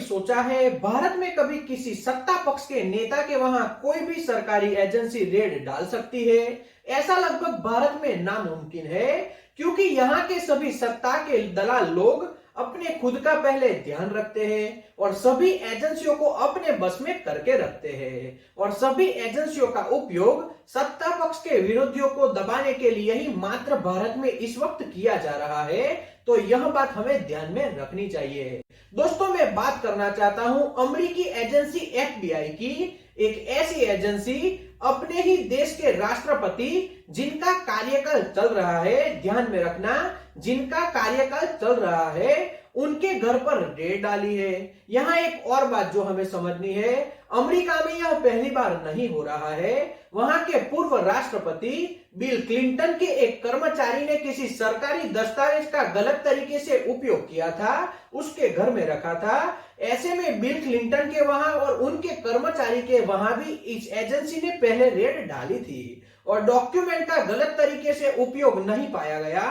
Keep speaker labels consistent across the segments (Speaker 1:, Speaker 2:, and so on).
Speaker 1: सोचा है भारत में कभी किसी सत्ता पक्ष के नेता के वहां कोई भी सरकारी एजेंसी रेड डाल सकती है? ऐसा लगभग भारत में नामुमकिन है, क्योंकि यहाँ के सभी सत्ता के दलाल लोग अपने खुद का पहले ध्यान रखते हैं और सभी एजेंसियों को अपने बस में करके रखते हैं और सभी एजेंसियों का उपयोग सत्ता पक्ष के विरोधियों को दबाने के लिए ही मात्र भारत में इस वक्त किया जा रहा है। तो यह बात हमें ध्यान में रखनी चाहिए। दोस्तों, मैं बात करना चाहता हूं अमेरिकी एजेंसी एफबीआई की, एक ऐसी एजेंसी अपने ही देश के राष्ट्रपति जिनका कार्यकाल चल रहा है, ध्यान में रखना, जिनका कार्यकाल चल रहा है, उनके घर पर रेड डाली है। यहाँ एक और बात जो हमें समझनी है, अमेरिका में यह पहली बार नहीं हो रहा है। वहां के पूर्व राष्ट्रपति बिल क्लिंटन के एक कर्मचारी ने किसी सरकारी दस्तावेज का गलत तरीके से उपयोग किया था, उसके घर में रखा था। ऐसे में बिल क्लिंटन के वहां और उनके कर्मचारी के वहां भी इस एजेंसी ने पहले रेड डाली थी और डॉक्यूमेंट का गलत तरीके से उपयोग नहीं पाया गया।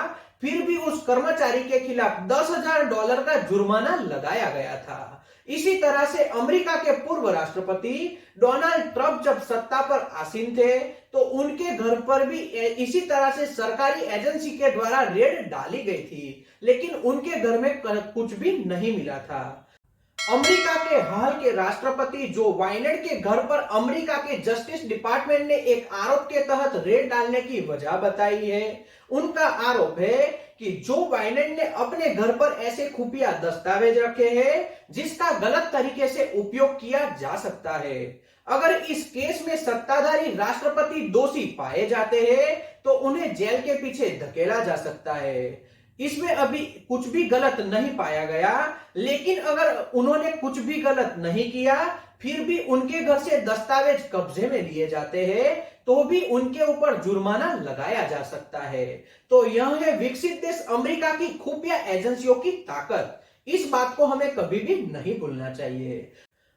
Speaker 1: फिर भी उस कर्मचारी के खिलाफ $10,000 का जुर्माना लगाया गया था। इसी तरह से अमेरिका के पूर्व राष्ट्रपति डोनाल्ड ट्रंप जब सत्ता पर आसीन थे तो उनके घर पर भी इसी तरह से सरकारी एजेंसी के द्वारा रेड डाली गई थी, लेकिन उनके घर में कुछ भी नहीं मिला था। अमेरिका के हाल के राष्ट्रपति जो बाइडेन के घर पर अमेरिका के जस्टिस डिपार्टमेंट ने एक आरोप के तहत रेड डालने की वजह बताई है। उनका आरोप है कि जो बाइडेन ने अपने घर पर ऐसे खुफिया दस्तावेज रखे हैं जिसका गलत तरीके से उपयोग किया जा सकता है। अगर इस केस में सत्ताधारी राष्ट्रपति दोषी पाए जाते हैं तो उन्हें जेल के पीछे धकेला जा सकता है। इसमें अभी कुछ भी गलत नहीं पाया गया, लेकिन अगर उन्होंने कुछ भी गलत नहीं किया फिर भी उनके घर से दस्तावेज कब्जे में लिए जाते हैं तो भी उनके ऊपर जुर्माना लगाया जा सकता है। तो यह है विकसित देश अमेरिका की खुफिया एजेंसियों की ताकत। इस बात को हमें कभी भी नहीं भूलना चाहिए।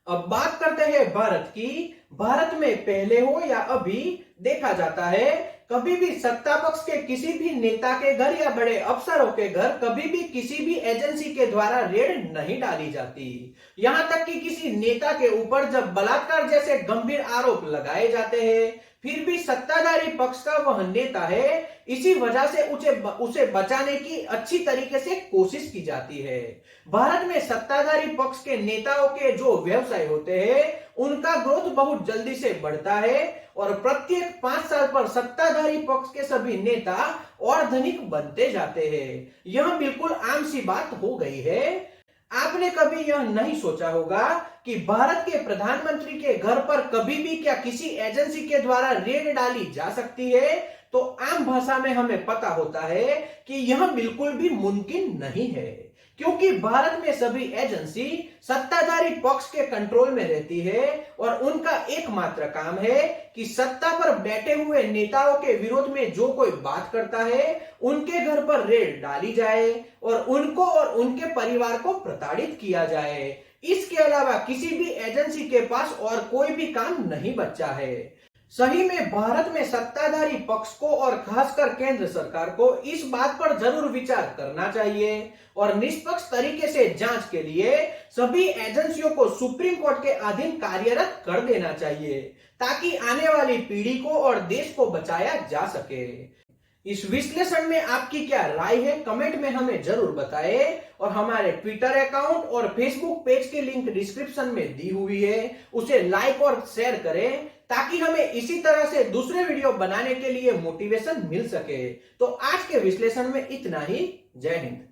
Speaker 1: अब बात करते हैं भारत की। भारत में पहले हो या अभी देखा जाता है कभी भी सत्ता पक्ष के किसी भी नेता के घर या बड़े अफसरों के घर कभी भी किसी भी एजेंसी के द्वारा रेड नहीं डाली जाती। यहां तक कि किसी नेता के ऊपर जब बलात्कार जैसे गंभीर आरोप लगाए जाते हैं फिर भी सत्ताधारी पक्ष का वह नेता है, इसी वजह से उसे बचाने की अच्छी तरीके से कोशिश की जाती है। भारत में सत्ताधारी पक्ष के नेताओं के जो व्यवसाय होते हैं उनका ग्रोथ बहुत जल्दी से बढ़ता है और प्रत्येक 5 साल पर सत्ताधारी पक्ष के सभी नेता और धनिक बनते जाते हैं। यह बिल्कुल आम सी बात हो गई है। आपने कभी यह नहीं सोचा होगा कि भारत के प्रधानमंत्री के घर पर कभी भी क्या किसी एजेंसी के द्वारा रेड डाली जा सकती है? तो आम भाषा में हमें पता होता है कि यह बिल्कुल भी मुमकिन नहीं है, क्योंकि भारत में सभी एजेंसी सत्ताधारी पक्ष के कंट्रोल में रहती है और उनका एकमात्र काम है कि सत्ता पर बैठे हुए नेताओं के विरोध में जो कोई बात करता है उनके घर पर रेड डाली जाए और उनको और उनके परिवार को प्रताड़ित किया जाए। इसके अलावा किसी भी एजेंसी के पास और कोई भी काम नहीं बचा है। सही में भारत में सत्ताधारी पक्ष को और खासकर केंद्र सरकार को इस बात पर जरूर विचार करना चाहिए और निष्पक्ष तरीके से जांच के लिए सभी एजेंसियों को सुप्रीम कोर्ट के अधीन कार्यरत कर देना चाहिए ताकि आने वाली पीढ़ी को और देश को बचाया जा सके। इस विश्लेषण में आपकी क्या राय है कमेंट में हमें जरूर बताएं और हमारे ट्विटर अकाउंट और फेसबुक पेज की लिंक डिस्क्रिप्शन में दी हुई है, उसे लाइक और शेयर करें ताकि हमें इसी तरह से दूसरे वीडियो बनाने के लिए मोटिवेशन मिल सके। तो आज के विश्लेषण में इतना ही। जय हिंद।